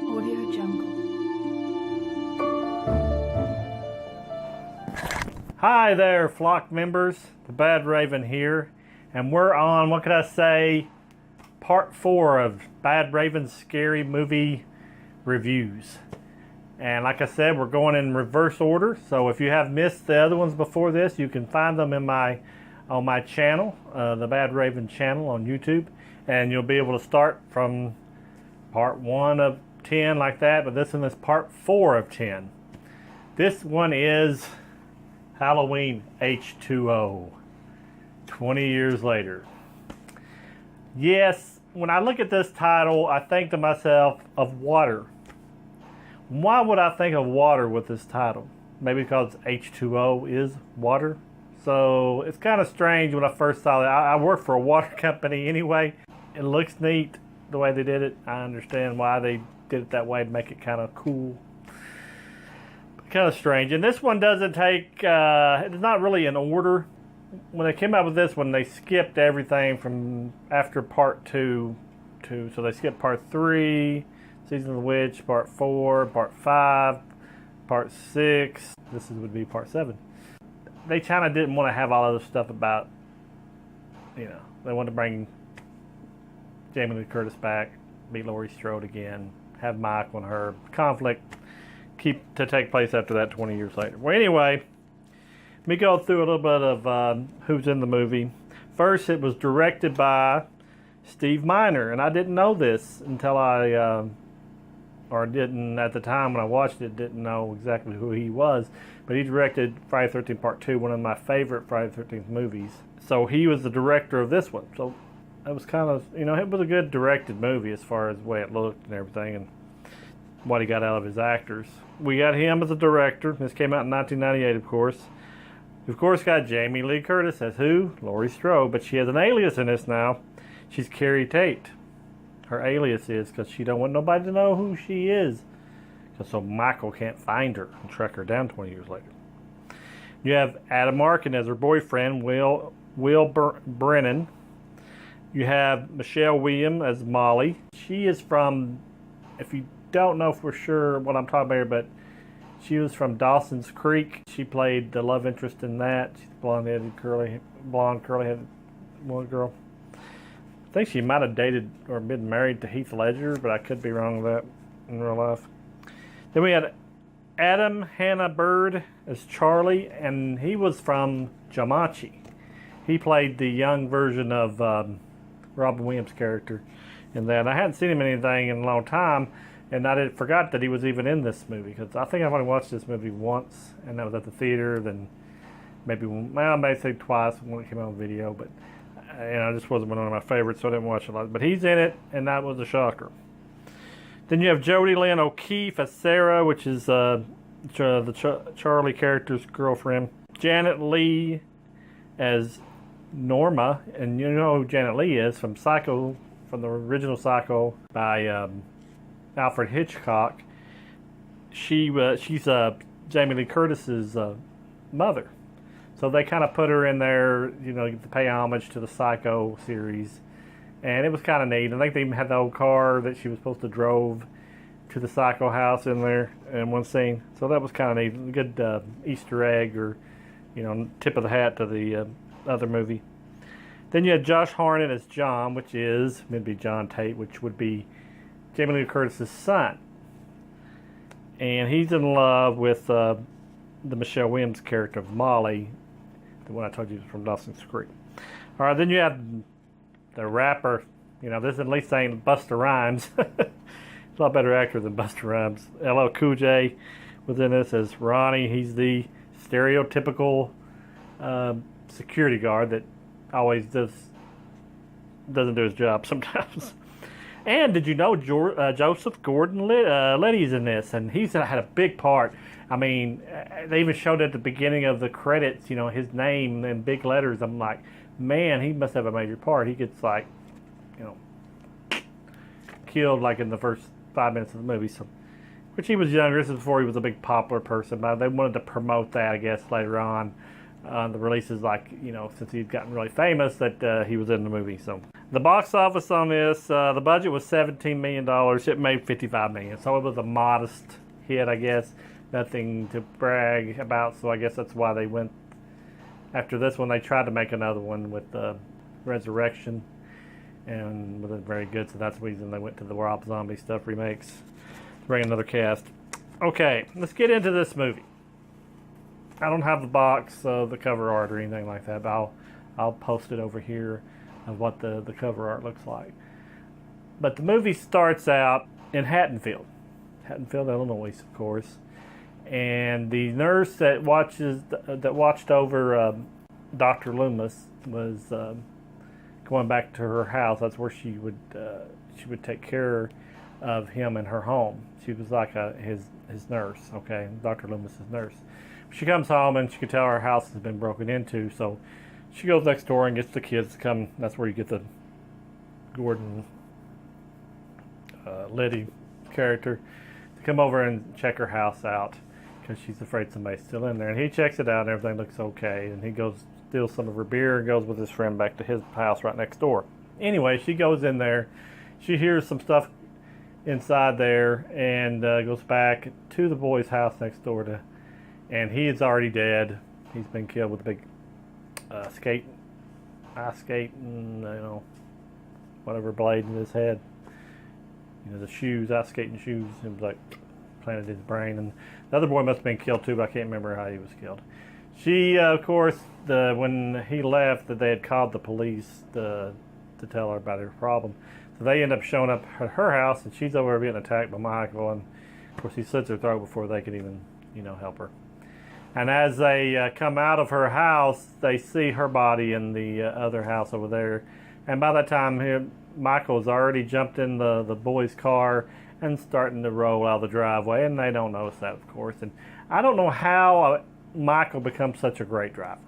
Audio Jungle. Hi there, Flock members. The Badraven here, and we're on, what could I say, part 4 of Badraven's scary movie reviews. And like I said, we're going in reverse order. So if you have missed the other ones before this, you can find them in on my channel, the Badraven channel on YouTube, and you'll be able to start from part 1 of 10 like that. But this one is part 4 of 10. This one is Halloween H20, 20 years later. Yes, when I look at this title, I think to myself of water. Why would I think of water with this title? Maybe because H2O is water. So it's kind of strange when I first saw it. I work for a water company anyway. It looks neat the way they did it. I understand why they did it that way to make it kind of cool. Kind of strange. And this one doesn't take, it's not really in order. When they came out with this one, they skipped everything from after part 2 so they skipped part 3, Season of the Witch, part 4, part 5, part 6. This would be part 7. They kind of didn't want to have all other stuff about, they wanted to bring Jamie Lee Curtis back, meet Laurie Strode again, have Michael and her conflict to take place after that 20 years later. Well, anyway, let me go through a little bit of who's in the movie. First, it was directed by Steve Miner, and I didn't know this until or didn't at the time when I watched it, didn't know exactly who he was, but he directed Friday the 13th Part 2, one of my favorite Friday the 13th movies. So he was the director of this one. So it was kind of, it was a good directed movie as far as the way it looked and everything and what he got out of his actors. We got him as a director. This came out in 1998, of course. We've, of course, got Jamie Lee Curtis as who? Laurie Strode, but she has an alias in this now. She's Carrie Tate. Her alias is because she don't want nobody to know who she is. So Michael can't find her and track her down 20 years later. You have Adam Arkin as her boyfriend, Will Brennan. You have Michelle Williams as Molly. She is from, if you don't know for sure what I'm talking about, but she was from Dawson's Creek. She played the love interest in that. She's blonde-headed, curly-headed one girl. I think she might have dated or been married to Heath Ledger, but I could be wrong with that in real life. Then we had Adam Hann-Byrd as Charlie, and he was from Jumanji. He played the young version of Robin Williams' character in that. I hadn't seen him in anything in a long time, and I forgot that he was even in this movie, because I think I've only watched this movie once, and that was at the theater, then maybe twice when it came out on video, but it just wasn't one of my favorites, so I didn't watch a lot. But he's in it, and that was a shocker. Then you have Jodie Lynn O'Keefe as Sarah, which is the Charlie character's girlfriend. Janet Leigh as Norma, and you know who Janet Leigh is from Psycho, from the original Psycho by Alfred Hitchcock. She's Jamie Lee Curtis's mother. So they kind of put her in there, to pay homage to the Psycho series. And it was kind of neat. I think they even had the old car that she was supposed to drove to the Psycho house in there in one scene. So that was kind of neat. A good Easter egg or, tip of the hat to the other movie. Then you had Josh Hartnett as John, which is, maybe John Tate, which would be Jamie Lee Curtis's son. And he's in love with the Michelle Williams character of Molly, the one I told you was from Dawson's Creek. All right, then you have the rapper. This at least ain't Busta Rhymes. He's a lot better actor than Busta Rhymes. LL Cool J was in this as Ronnie. He's the stereotypical security guard that always doesn't do his job sometimes. And did you know Joseph Gordon-Levitt in this? And he's had a big part. I mean, they even showed at the beginning of the credits, his name in big letters. I'm like, man, he must have a major part. He gets killed in the first 5 minutes of the movie. So, which he was younger. This is before he was a big popular person. But they wanted to promote that, I guess, later on the releases, like, since he'd gotten really famous, that he was in the movie. So the box office on this, the budget was $17 million. It made $55 million. So it was a modest hit, I guess. Nothing to brag about. So I guess that's why they went after this one. They tried to make another one with Resurrection, and wasn't very good. So that's the reason they went to the Rob Zombie stuff remakes to bring another cast. Okay, let's get into this movie. I don't have the box, the cover art or anything like that, but I'll post it over here of what the cover art looks like. But the movie starts out in Haddonfield, Illinois, of course, and the nurse that watched over Dr. Loomis was going back to her house. That's where she would take care of him in her home. She was like his nurse, okay, Dr. Loomis's nurse. She comes home and she can tell her house has been broken into, so she goes next door and gets the kids to come. That's where you get the Gordon-Levitt character to come over and check her house out because she's afraid somebody's still in there. And he checks it out and everything looks okay. And he goes steals some of her beer and goes with his friend back to his house right next door. Anyway, she goes in there. She hears some stuff inside there and goes back to the boy's house next door and he is already dead. He's been killed with a big ice skate, whatever blade in his head. The shoes, ice skating shoes. It was like planted his brain. And the other boy must have been killed too, but I can't remember how he was killed. She, of course, when he left, that they had called the police to tell her about her problem. So they end up showing up at her house, and she's over there being attacked by Michael. And of course, he slits her throat before they can even, help her. And as they come out of her house, they see her body in the other house over there. And by that time, Michael's already jumped in the boy's car and starting to roll out of the driveway. And they don't notice that, of course. And I don't know how Michael becomes such a great driver.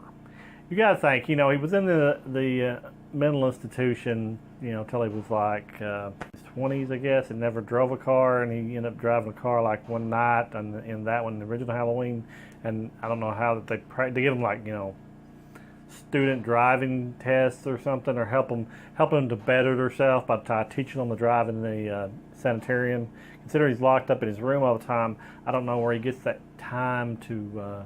You got to think, he was in the mental institution, till he was like his 20s, I guess, and never drove a car. And he ended up driving a car like one night in that one, the original Halloween. And I don't know how that they give him like, student driving tests or something, or help him to better herself by teaching him to drive in the sanitarium. Considering he's locked up in his room all the time, I don't know where he gets that time to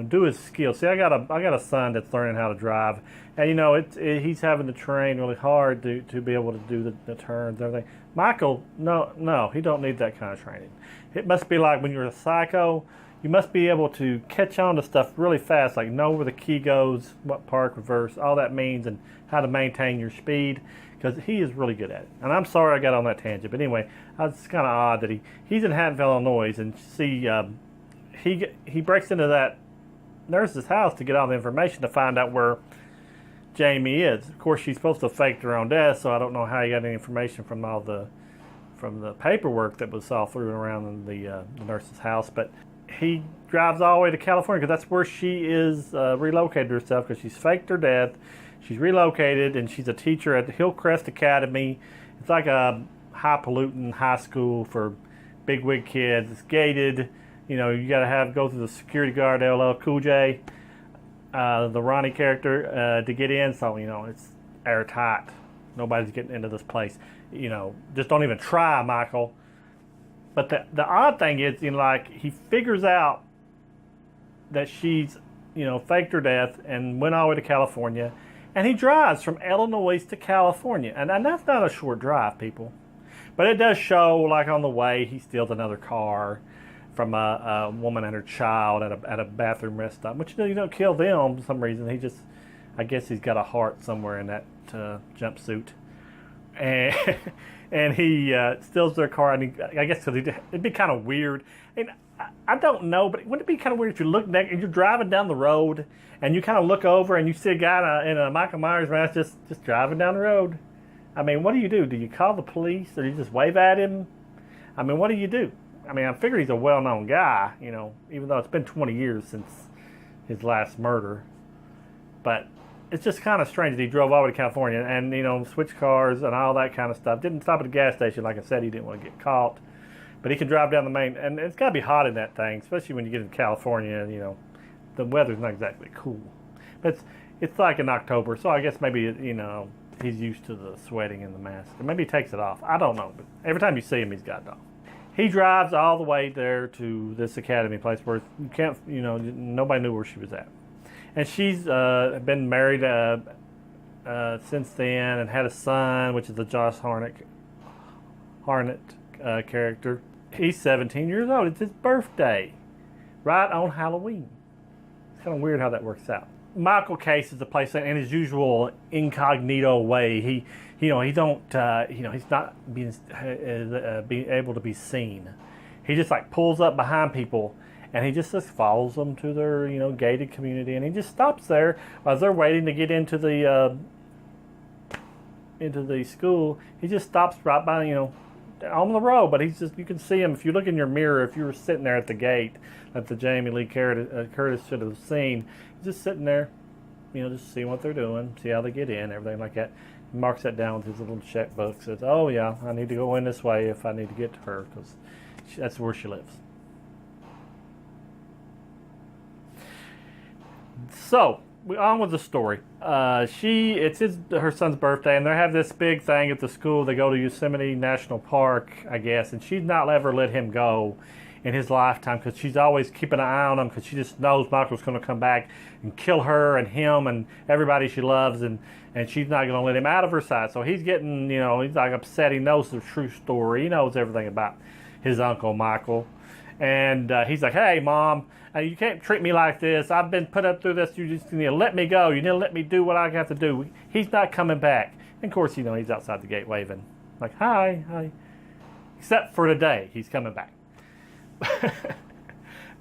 do his skills. See, I got a son that's learning how to drive, and he's having to train really hard to be able to do the turns and everything. Michael, no, he don't need that kind of training. It must be like when you're a psycho. You must be able to catch on to stuff really fast, like know where the key goes, what park, reverse, all that means, and how to maintain your speed, because he is really good at it. And I'm sorry I got on that tangent, but anyway, it's kind of odd that he's in Haddonfield, Illinois, and see, he breaks into that nurse's house to get all the information to find out where Jamie is. Of course, she's supposed to have faked her own death, so I don't know how he got any information from the paperwork that was all through and around in the nurse's house, but he drives all the way to California because that's where she is relocated herself, because she's faked her death. She's relocated, and she's a teacher at the Hillcrest Academy. It's like a high-polluting high school for bigwig kids. It's gated. You got to go through the security guard, LL Cool J, the Ronnie character, to get in. So, it's airtight. Nobody's getting into this place. Just don't even try, Michael. But the odd thing is, he figures out that she's, faked her death and went all the way to California. And he drives from Illinois to California. And that's not a short drive, people. But it does show, like on the way, he steals another car from a woman and her child at a bathroom rest stop. But you don't kill them for some reason. I guess he's got a heart somewhere in that jumpsuit. And he steals their car, and I guess because it'd be kind of weird. And I don't know, but wouldn't it be kind of weird if you look next and you're driving down the road and you kind of look over and you see a guy in a Michael Myers mask just driving down the road? I mean, what do you do? Do you call the police, or do you just wave at him? I mean, what do you do? I mean, I figure he's a well-known guy, even though it's been 20 years since his last murder. But it's just kind of strange that he drove all the way to California and, switched cars and all that kind of stuff. Didn't stop at a gas station. Like I said, he didn't want to get caught. But he can drive down the main, and it's got to be hot in that thing, especially when you get in California, the weather's not exactly cool. But it's like in October, so I guess maybe, he's used to the sweating in the mask. Or maybe he takes it off. I don't know, but every time you see him, he's got it off. He drives all the way there to this academy place where you can't, nobody knew where she was at. And she's been married since then and had a son, which is the Josh Hartnett character. He's 17 years old. It's his birthday, right on Halloween. It's kind of weird how that works out. Michael Case is the place in his usual incognito way. He's not being able to be seen. He just like pulls up behind people, and he just follows them to their gated community, and he just stops there as they're waiting to get into the school. He just stops right by on the road, but you can see him if you look in your mirror. If you were sitting there at the gate that the Jamie Lee Curtis should have seen, he's just sitting there, just seeing what they're doing, see how they get in, everything like that. He marks that down with his little checkbook. Says, "Oh yeah, I need to go in this way if I need to get to her because that's where she lives." So, on with the story. It's her son's birthday, and they have this big thing at the school. They go to Yosemite National Park, I guess, and she's not ever let him go in his lifetime because she's always keeping an eye on him because she just knows Michael's going to come back and kill her and him and everybody she loves, and she's not going to let him out of her sight. So he's getting, he's like upset. He knows the true story. He knows everything about his uncle Michael. And he's like, "Hey, Mom, you can't treat me like this. I've been put up through this. You just need to let me go. You need to let me do what I have to do." He's not coming back. And of course, he's outside the gate waving, like, "Hi, hi." Except for today, he's coming back.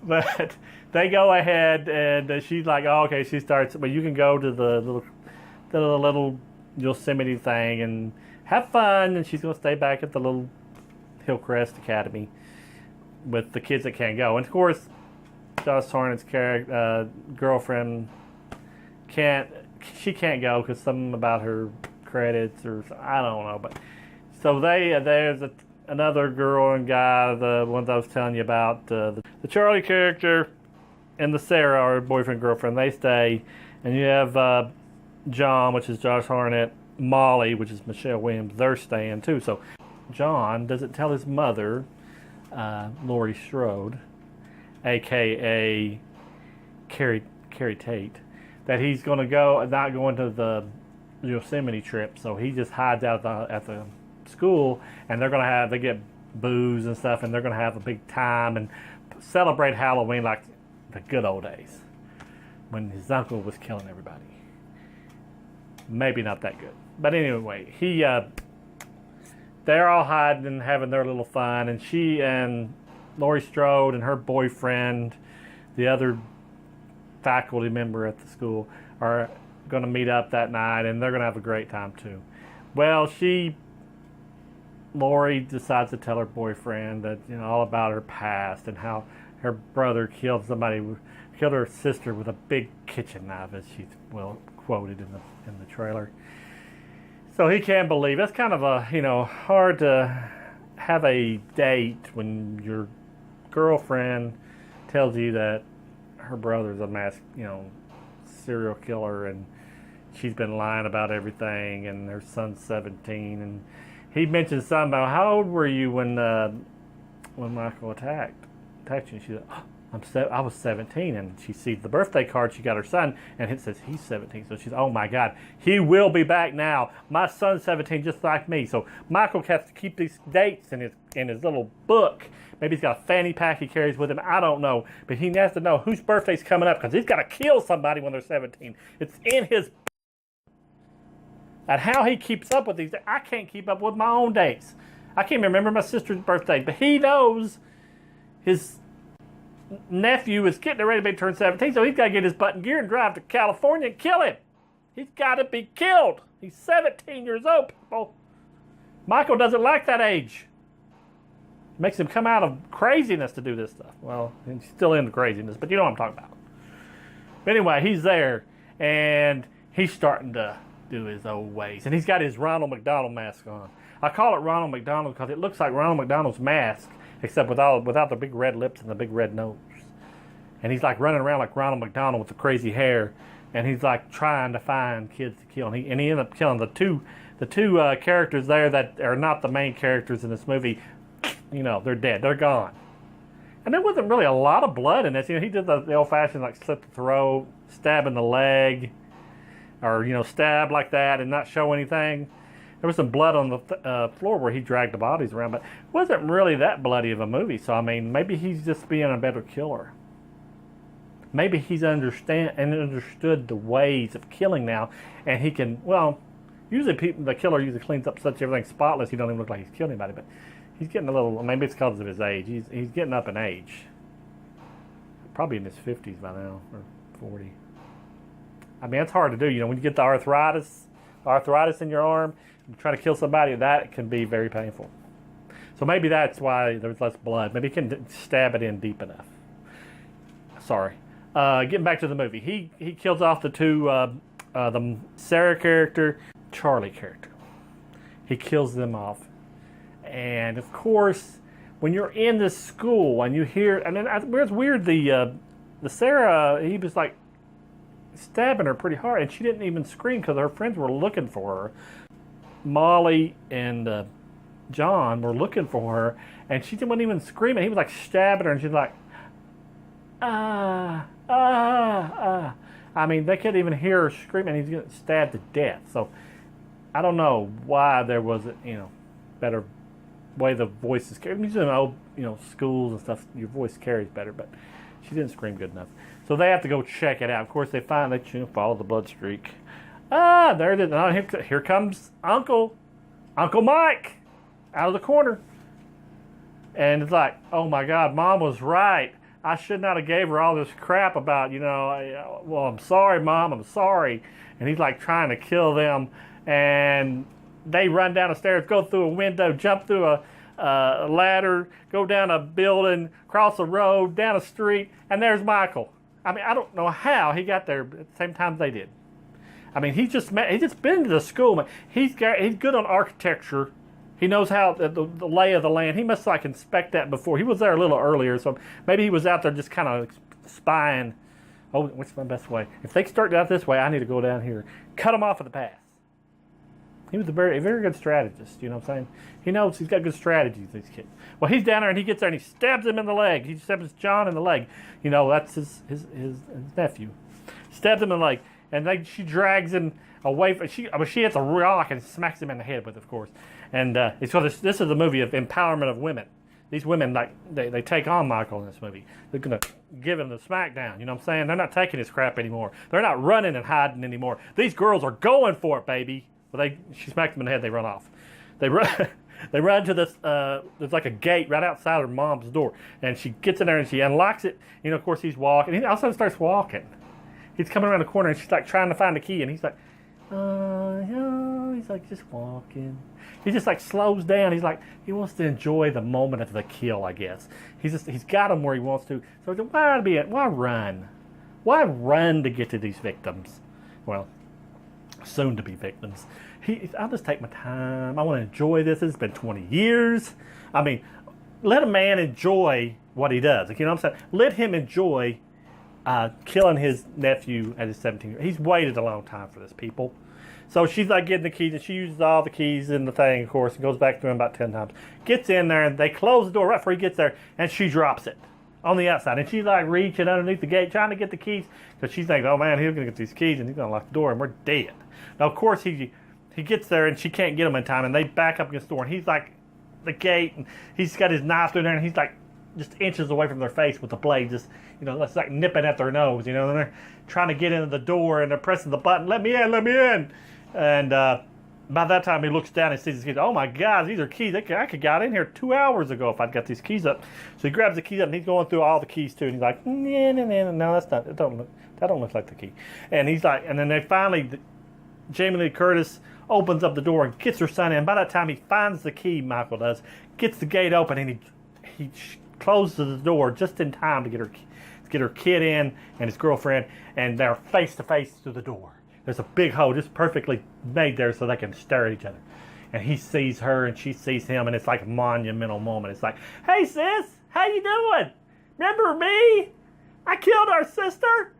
But they go ahead, and she's like, "Oh, okay." She starts, "But you can go to the little Yosemite thing and have fun." And she's going to stay back at the little Hillcrest Academy with the kids that can't go. And of course, Josh Hartnett's girlfriend can't go because something about her credits or I don't know. But so there's another girl and guy, the ones I was telling you about, the Charlie character and the Sarah, our boyfriend girlfriend. They stay, and you have John, which is Josh Hartnett, Molly, which is Michelle Williams. They're staying too. So John doesn't tell his mother, Laurie Strode, a.k.a. Carrie Tate, that he's going to not going to the Yosemite trip. So he just hides out at the school, and they get booze and stuff, and they're going to have a big time and celebrate Halloween like the good old days when his uncle was killing everybody. Maybe not that good. But anyway, they're all hiding and having their little fun, and she and Laurie Strode and her boyfriend, the other faculty member at the school, are going to meet up that night, and they're going to have a great time too. Well, Laurie decides to tell her boyfriend that all about her past and how her brother killed her sister with a big kitchen knife, as she's quoted in the trailer. So he can't believe. That's kind of hard to have a date when your girlfriend tells you that her brother's a mass, serial killer, and she's been lying about everything, and her son's 17, and he mentioned something about how old were you when Michael attacked you? And she said, I was 17, and she sees the birthday card. She got her son, and it says he's 17. So she's, "Oh my God, he will be back now. My son's 17, just like me." So Michael has to keep these dates in his little book. Maybe he's got a fanny pack he carries with him. I don't know, but he has to know whose birthday's coming up because he's got to kill somebody when they're 17. It's in his. And how he keeps up with these, I can't keep up with my own dates. I can't remember my sister's birthday, but he knows his nephew is getting ready to turn 17, so he's got to get his butt in gear and drive to California and kill him. He's got to be killed. He's 17 years old, people. Michael doesn't like that age. It makes him come out of craziness to do this stuff. Well, he's still into craziness, but you know what I'm talking about. But anyway, he's there, and he's starting to do his old ways. And he's got his Ronald McDonald mask on. I call it Ronald McDonald because it looks like Ronald McDonald's mask, except without the big red lips and the big red nose. And he's like running around like Ronald McDonald with the crazy hair. And he's like trying to find kids to kill. And he ended up killing the two characters there that are not the main characters in this movie. You know, they're dead. They're gone. And there wasn't really a lot of blood in this. You know, he did the old-fashioned like slit the throat, stab in the leg, or, you know, stab like that and not show anything. There was some blood on the floor where he dragged the bodies around, but it wasn't really that bloody of a movie. So, I mean, maybe he's just being a better killer. Maybe he's understood the ways of killing now, and he can, well, usually the killer usually cleans up such everything spotless, he don't even look like he's killed anybody, but he's getting a little, maybe it's because of his age. He's getting up in age. Probably in his 50s by now, or 40. I mean, it's hard to do. You know, when you get the arthritis in your arm, you try to kill somebody, that can be very painful. So maybe that's why there's less blood. Maybe he can stab it in deep enough. Sorry. Getting back to the movie. He kills off the two, the Sarah character, Charlie character. He kills them off. And, of course, when you're in this school and you hear, I mean, it's weird, the Sarah, he was like stabbing her pretty hard, and she didn't even scream because her friends were looking for her. Molly and John were looking for her, and she wasn't even screaming. He was like stabbing her, and she's like, I mean, they couldn't even hear her screaming. He's getting stabbed to death. So I don't know why there wasn't, you know, better way the voice is carried. Usually in old, you know, schools and stuff, your voice carries better, but she didn't scream good enough. So they have to go check it out. Of course, they finally follow the blood streak. There it is. Oh, here comes Uncle Mike out of the corner. And it's like, oh my God, Mom was right. I should not have gave her all this crap about, you know, well, I'm sorry, Mom, I'm sorry. And he's like trying to kill them. And they run down the stairs, go through a window, jump through a ladder, go down a building, cross a road, down a street, and there's Michael. I mean, I don't know how he got there at the same time they did. I mean, he just been to the school. He's good on architecture. He knows how the lay of the land. He must like inspect that before. He was there a little earlier, so maybe he was out there just kind of spying. Oh, what's my best way? If they start out this way, I need to go down here. Cut them off at the pass. He was a very good strategist, you know what I'm saying? He knows he's got good strategies, these kids. Well, he's down there and he gets there and he stabs him in the leg. He stabs John in the leg. You know, that's his nephew. Stabs him in the leg. And she drags him away from, she hits a rock and smacks him in the head with it, of course. And so this is a movie of empowerment of women. These women, like, they take on Michael in this movie. They're going to give him the smackdown, you know what I'm saying? They're not taking his crap anymore. They're not running and hiding anymore. These girls are going for it, baby. Well, she smacked them in the head, they run off. They run to this, there's like a gate right outside her mom's door. And she gets in there and she unlocks it. You know, of course, he's walking. He also starts walking. He's coming around the corner and she's like trying to find the key. And he's like, he's like just walking. He just like slows down. He's like, he wants to enjoy the moment of the kill, I guess. He's got him where he wants to. So why run? Why run to get to these victims? Well, soon to be victims. I'll just take my time. I want to enjoy this. It's been 20 years. I mean, let a man enjoy what he does. You know what I'm saying? Let him enjoy killing his nephew at his 17 years. He's waited a long time for this, people. So she's like getting the keys, and she uses all the keys in the thing, of course, and goes back to him about 10 times. Gets in there, and they close the door right before he gets there, and she drops it on the outside. And she's like reaching underneath the gate, trying to get the keys, because she thinks, oh man, he's going to get these keys, and he's going to lock the door, and we're dead. Now, of course, he gets there, and she can't get him in time, and they back up against the door, and he's like the gate, and he's got his knife through there, and he's like just inches away from their face with the blade, just, you know, that's like nipping at their nose, you know, and they're trying to get into the door, and they're pressing the button, let me in. And by that time, he looks down and sees his keys. Oh my God, these are keys. I could got in here 2 hours ago if I'd got these keys up. So he grabs the keys up and he's going through all the keys too. And he's like, no, that's not. That don't look like the key. And he's like, and then they finally, Jamie Lee Curtis opens up the door and gets her son in. By that time, he finds the key. Michael does, gets the gate open, and he closes the door just in time to get her kid in and his girlfriend, and they're face to face through the door. There's a big hole just perfectly made there so they can stare at each other. And he sees her and she sees him, and it's like a monumental moment. It's like, hey sis, how you doing? Remember me? I killed our sister.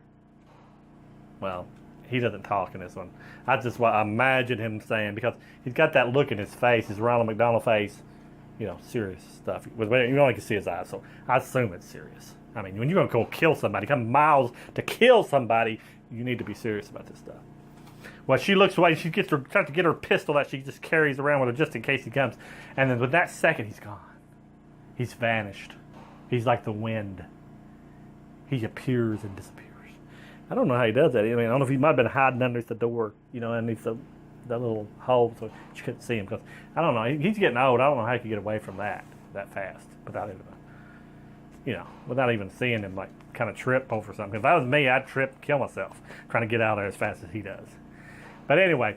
Well, he doesn't talk in this one. I just imagine him saying, because he's got that look in his face, his Ronald McDonald face, serious stuff. You only can see his eyes, so I assume it's serious. I mean, when you're going to go kill somebody, come miles to kill somebody, you need to be serious about this stuff. Well, she looks away. She tries to get her pistol that she just carries around with her just in case he comes. And then with that second, he's gone. He's vanished. He's like the wind. He appears and disappears. I don't know how he does that. I mean, I don't know if he might have been hiding underneath the door, underneath that little hole, so you couldn't see him. Because I don't know. He's getting old. I don't know how he could get away from that fast without even seeing him, like, kind of trip over something. If that was me, I'd trip and kill myself trying to get out of there as fast as he does. But anyway,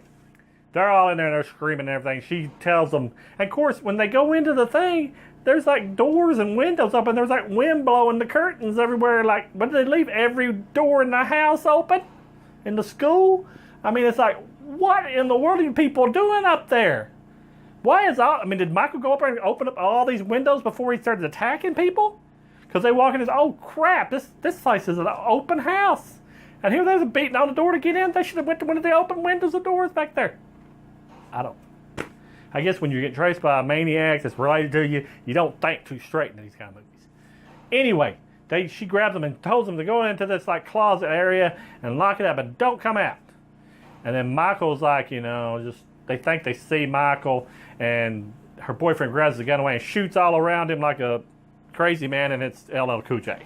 they're all in there and they're screaming and everything. She tells them, and of course, when they go into the thing, there's like doors and windows open. There's like wind blowing the curtains everywhere. Like, but they leave every door in the house open in the school. I mean, it's like, what in the world are you people doing up there? Did Michael go up there and open up all these windows before he started attacking people? Because they walk in and say, oh crap, this place is an open house. And here there's a beating on the door to get in. They should have went to one of the open windows or doors back there. I guess when you get traced by a maniac that's related to you, you don't think too straight in these kind of movies. Anyway, she grabs them and tells them to go into this like closet area and lock it up and don't come out. And then Michael's like, they think they see Michael, and her boyfriend grabs the gun away and shoots all around him like a crazy man, and it's LL Cool J.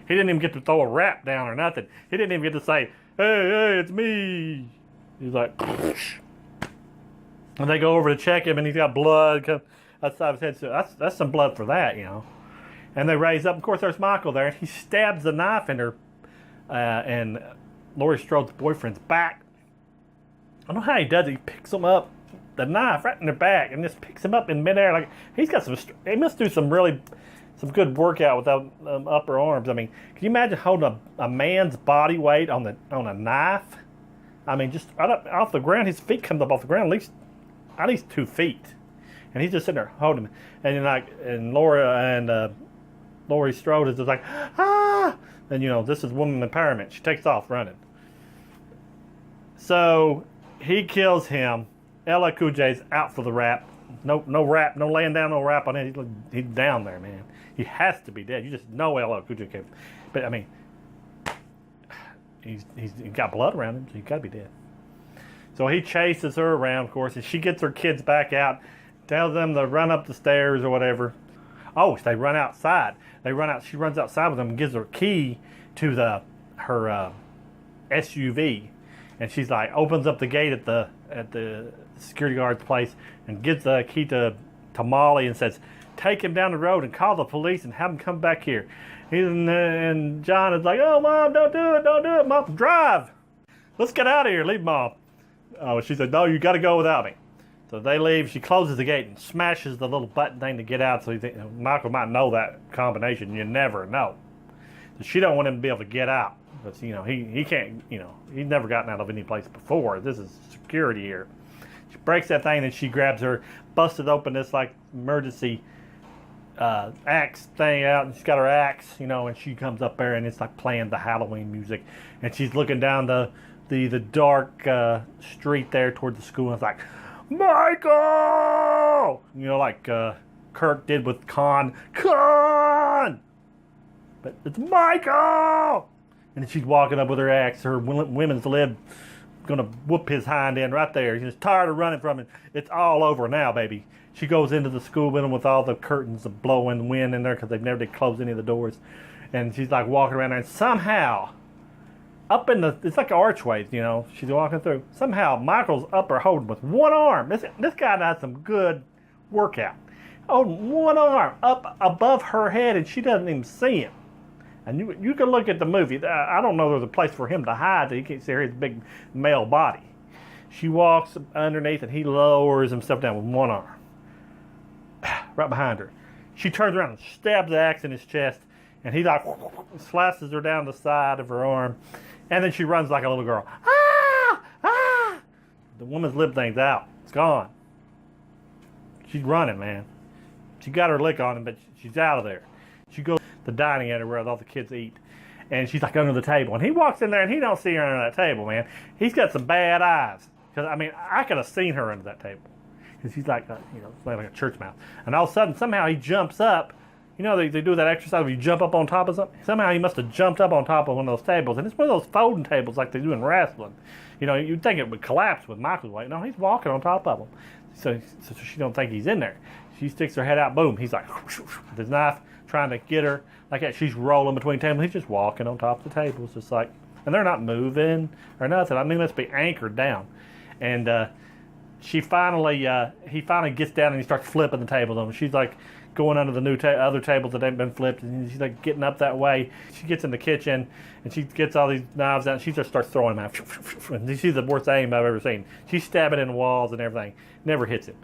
He didn't even get to throw a rap down or nothing. He didn't even get to say, hey, it's me. He's like, and they go over to check him, and he's got blood outside his head. So that's some blood for that, And they raise up. Of course, there's Michael there, and he stabs the knife in her, and Laurie Strode's boyfriend's back. I don't know how he does it. He picks him up, the knife right in their back, and just picks him up in midair. Like, he must do some good workout without upper arms. I mean, can you imagine holding a man's body weight on a knife? I mean, just off the ground, his feet comes up off the ground at least 2 feet, and he's just sitting there holding him. And Laurie Strode is just like, ah, and this is woman empowerment. She takes off running. So he kills him. LL Cool J's out for the rap. No rap, no laying down, no rap on it. He's down there, man. He has to be dead. You just know LL Cool J came. But I mean, he's got blood around him, so he's got to be dead. So he chases her around, of course, and she gets her kids back out, tells them to run up the stairs or whatever. Oh, they run outside. She runs outside with them and gives her key to her SUV, and she's like, opens up the gate at the security guard's place and gives the key to Molly and says, take him down the road and call the police and have him come back here. And John is like, oh, Mom, don't do it, Mom, drive. Let's get out of here, leave Mom. Oh, she said, no, you got to go without me. So they leave. She closes the gate and smashes the little button thing to get out. So Michael might know that combination. You never know. So she don't want him to be able to get out. But he can't. He's never gotten out of any place before. This is security here. She breaks that thing and she grabs her, busted open this like emergency axe thing out, and she's got her axe, and she comes up there and it's like playing the Halloween music, and she's looking down the dark street there toward the school, and it's like, Michael! Like Kirk did with Khan. But it's Michael! And she's walking up with her axe, her women's lib, gonna whoop his hind end right there. She's tired of running from it. It's all over now, baby. She goes into the school with him with all the curtains of blowing wind in there because they've never did close any of the doors. And she's like walking around there, and somehow, it's like archways, she's walking through. Somehow, Michael's up her holding with one arm. This guy does some good workout. Holding one arm up above her head, and she doesn't even see him. And you can look at the movie. I don't know there's a place for him to hide that he can't see his big male body. She walks underneath, and he lowers himself down with one arm. Right behind her. She turns around and stabs the axe in his chest, and he like slices her down the side of her arm, and then she runs like a little girl. Ah! Ah! The woman's lip thing's out. It's gone. She's running, man. She got her lick on him, but she's out of there. She goes to the dining area where all the kids eat, and she's like under the table. And he walks in there and he don't see her under that table, man. He's got some bad eyes. Because, I mean, I could have seen her under that table. Because she's like, like a church mouse. And all of a sudden, somehow he jumps up. You know, they do that exercise where you jump up on top of something. Somehow he must have jumped up on top of one of those tables. And it's one of those folding tables like they do in wrestling. You know, you'd think it would collapse with Michael's weight. No, he's walking on top of them. So she don't think he's in there. She sticks her head out, boom. He's like, with his knife, trying to get her. Like that, she's rolling between tables. He's just walking on top of the tables, just like, and they're not moving or nothing. I mean, let's be anchored down. And he finally gets down and he starts flipping the tables on. She's like going under the other tables that ain't been flipped, and she's like getting up that way. She gets in the kitchen and she gets all these knives out and she just starts throwing them out. And she's the worst aim I've ever seen. She's stabbing in the walls and everything. Never hits him.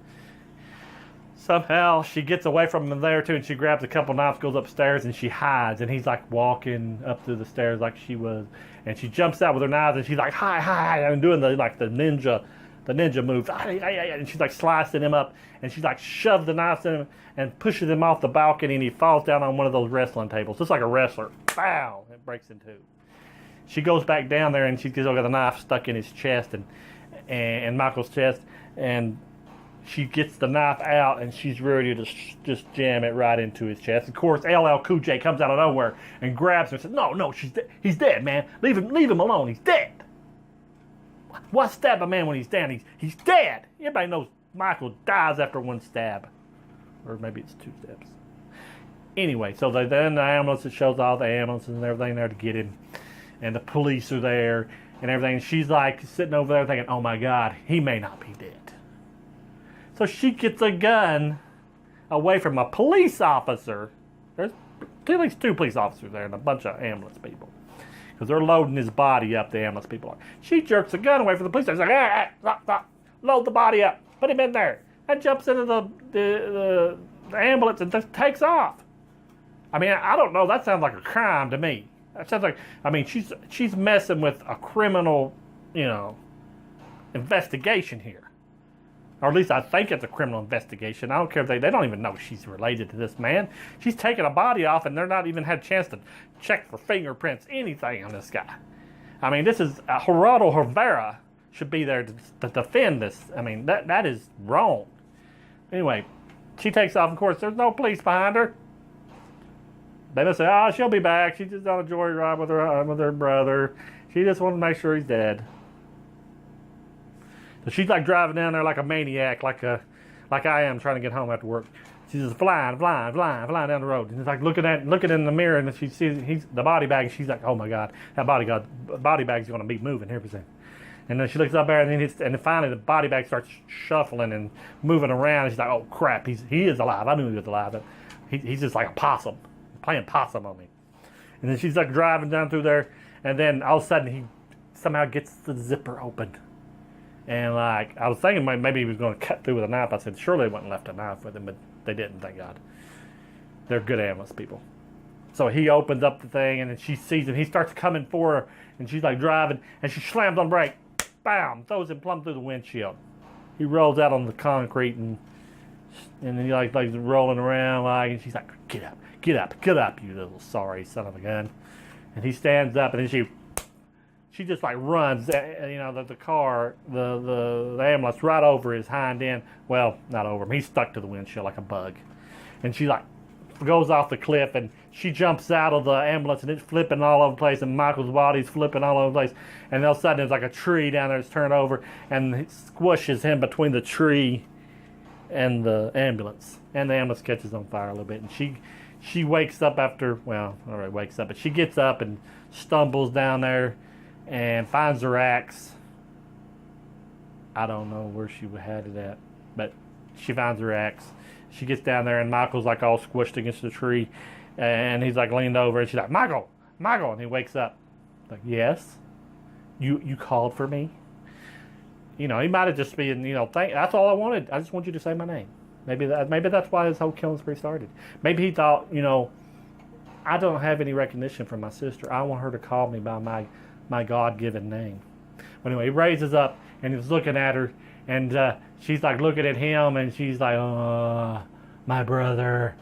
Somehow she gets away from him there too, and she grabs a couple knives, goes upstairs, and she hides. And he's like walking up through the stairs like she was, and she jumps out with her knives, and she's like hi, and doing the ninja moves, and she's like slicing him up, and she's like shoves the knives in him and pushes him off the balcony, and he falls down on one of those wrestling tables, just like a wrestler. Bow! It breaks in two. She goes back down there, and she's got the knife stuck in his chest and Michael's chest, and she gets the knife out and she's ready to just jam it right into his chest. Of course, LL Cool J comes out of nowhere and grabs him and says, "No, he's dead, man. Leave him alone. He's dead. Why stab a man when he's down? He's dead." Everybody knows Michael dies after one stab, or maybe it's two stabs. Anyway, so then the ambulance, it shows all the ambulances and everything there to get him, and the police are there and everything. And she's like sitting over there thinking, "Oh my God, he may not be dead." So she gets a gun away from a police officer. There's at least two police officers there and a bunch of ambulance people. Because they're loading his body up, the ambulance people are. She jerks a gun away from the police. She's like, stop. Load the body up. Put him in there. And jumps into the ambulance and just takes off. I mean, I don't know. That sounds like a crime to me. That sounds like, I mean, she's messing with a criminal, investigation here. Or at least I think it's a criminal investigation. I don't care if they don't even know she's related to this man. She's taken a body off and they're not even had a chance to check for fingerprints, anything on this guy. I mean, this is, Geraldo Rivera should be there to defend this. I mean, that is wrong. Anyway, she takes off. Of course, there's no police behind her. They just say, "Oh, she'll be back. She's just on a joyride with her brother. She just wanted to make sure he's dead." So she's like driving down there like a maniac, like I am trying to get home after work. She's just flying down the road. And it's like looking in the mirror, and she sees the body bag, and she's like, "Oh my God, that body bag's going to be moving everything." And then she looks up there, and then finally the body bag starts shuffling and moving around. And she's like, "Oh crap, he is alive. I knew he was alive. But he's just like a possum, playing possum on me." And then she's like driving down through there, and then all of a sudden he somehow gets the zipper open. And like, I was thinking maybe he was going to cut through with a knife. I said, surely they wouldn't left a knife with him, but they didn't, thank God. They're good ambulance people. So he opens up the thing, and then she sees him. He starts coming for her, and she's like driving, and she slams on brake. Bam! Throws him plumb through the windshield. He rolls out on the concrete, and then he like rolling around, and she's like, get up, you little sorry son of a gun. And he stands up, and then she just like runs, the car, the ambulance right over his hind end. Well, not over him. He's stuck to the windshield like a bug. And she like goes off the cliff, and she jumps out of the ambulance, and it's flipping all over the place, and Michael's body's flipping all over the place. And all of a sudden there's like a tree down there that's turned over, and it squishes him between the tree and the ambulance. And the ambulance catches on fire a little bit. And she wakes up but she gets up and stumbles down there and finds her axe. I don't know where she had it at, but she finds her axe. She gets down there, and Michael's like all squished against the tree, and he's like leaned over, and she's like, Michael, and he wakes up. Like, yes, you called for me. He might have just been, that's all I wanted. I just want you to say my name. Maybe that's why this whole killing spree started. Maybe he thought, I don't have any recognition from my sister. I want her to call me by my God-given name. But anyway, he raises up, and he's looking at her, and she's like looking at him, and she's like, my brother.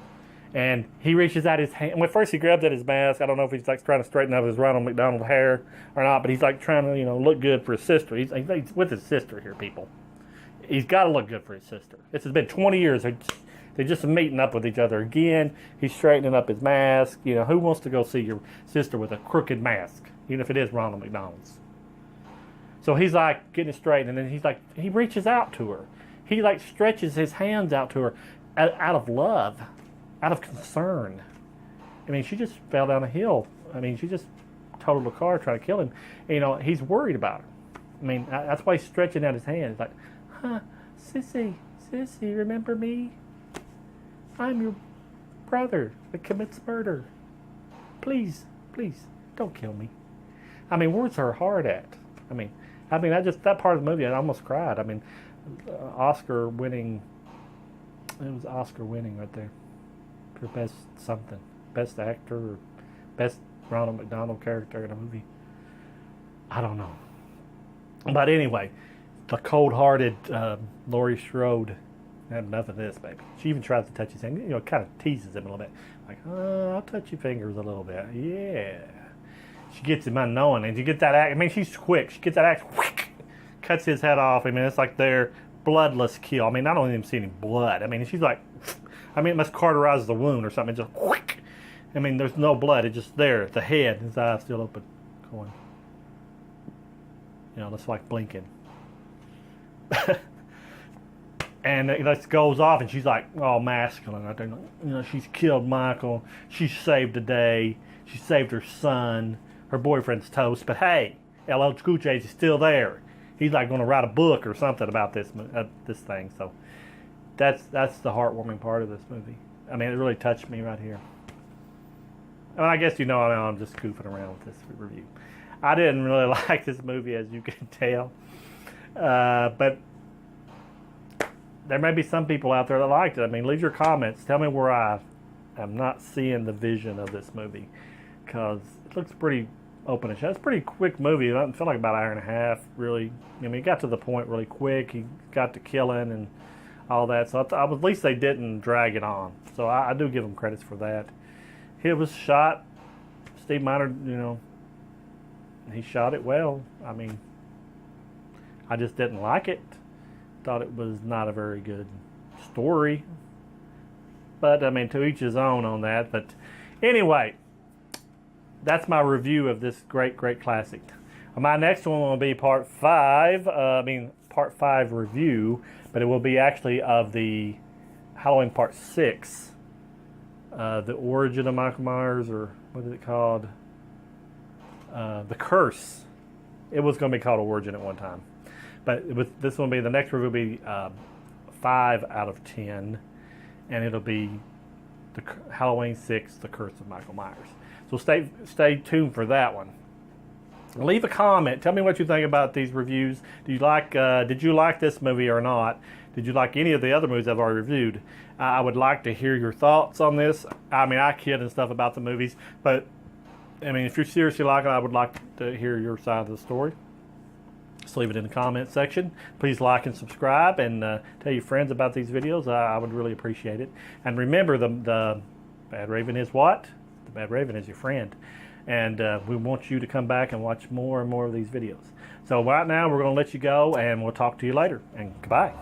And he reaches out his hand. Well, first he grabs at his mask. I don't know if he's like trying to straighten up his Ronald McDonald hair or not, but he's like trying to, look good for his sister. He's with his sister here, people. He's got to look good for his sister. This has been 20 years. They're just meeting up with each other again. He's straightening up his mask. Who wants to go see your sister with a crooked mask, even if it is Ronald McDonald's? So he's like getting it straight, and then he reaches out to her. He like stretches his hands out to her out of love, out of concern. I mean, she just fell down a hill. I mean, she just totaled a car trying to kill him. And, he's worried about her. I mean, that's why he's stretching out his hands. Like, sissy, remember me? I'm your brother that commits murder. Please, don't kill me. I mean, where's her heart at? I mean, that part of the movie, I almost cried. I mean, Oscar winning. It was Oscar winning right there for best something, best actor, or best Ronald McDonald character in a movie. I don't know, but anyway, the cold-hearted Laurie Strode had enough of this, baby. She even tries to touch his hand. Kind of teases him a little bit, like, I'll touch your fingers a little bit. Yeah. She gets him unknowing, and you get that axe. I mean, she's quick. She gets that axe, cuts his head off. I mean, it's like their bloodless kill. I mean, not only them seeing blood. I mean, she's like, it must cauterize the wound or something. Just, I mean, there's no blood. It's just there, the head, his eyes still open, going, it's like blinking. And it goes off, and she's like all masculine right there. She's killed Michael. She saved the day. She saved her son. Her boyfriend's toast. But hey, LL Cool J is still there. He's like going to write a book or something about this thing. So that's the heartwarming part of this movie. I mean, it really touched me right here. I mean, I guess I'm just goofing around with this review. I didn't really like this movie, as you can tell. But there may be some people out there that liked it. I mean, leave your comments. Tell me where I am not seeing the vision of this movie, because it looks pretty open and shut. It's a pretty quick movie. It doesn't feel like about an hour and a half, really. I mean, it got to the point really quick. He got to killing and all that. So at least they didn't drag it on. So I do give them credits for that. It was shot. Steve Miner, he shot it well. I mean, I just didn't like it. Thought it was not a very good story. But, I mean, to each his own on that. But anyway, that's my review of this great, great classic. My next one will be part 5. Part 5 review. But it will be actually of the Halloween part 6. The origin of Michael Myers, or what is it called? The Curse. It was going to be called Origin at one time. But this will be, the next review will be 5 out of 10. And it'll be the Halloween 6, The Curse of Michael Myers. So stay tuned for that one. Leave a comment. Tell me what you think about these reviews. Did you like this movie or not? Did you like any of the other movies I've already reviewed? I would like to hear your thoughts on this. I mean, I kid and stuff about the movies, but I mean, if you seriously like it, I would like to hear your side of the story. Just leave it in the comment section. Please like and subscribe, and tell your friends about these videos. I would really appreciate it. And remember, the Bad Raven is what? The Bad Raven is your friend. And we want you to come back and watch more and more of these videos. So right now, we're going to let you go, and we'll talk to you later. And goodbye.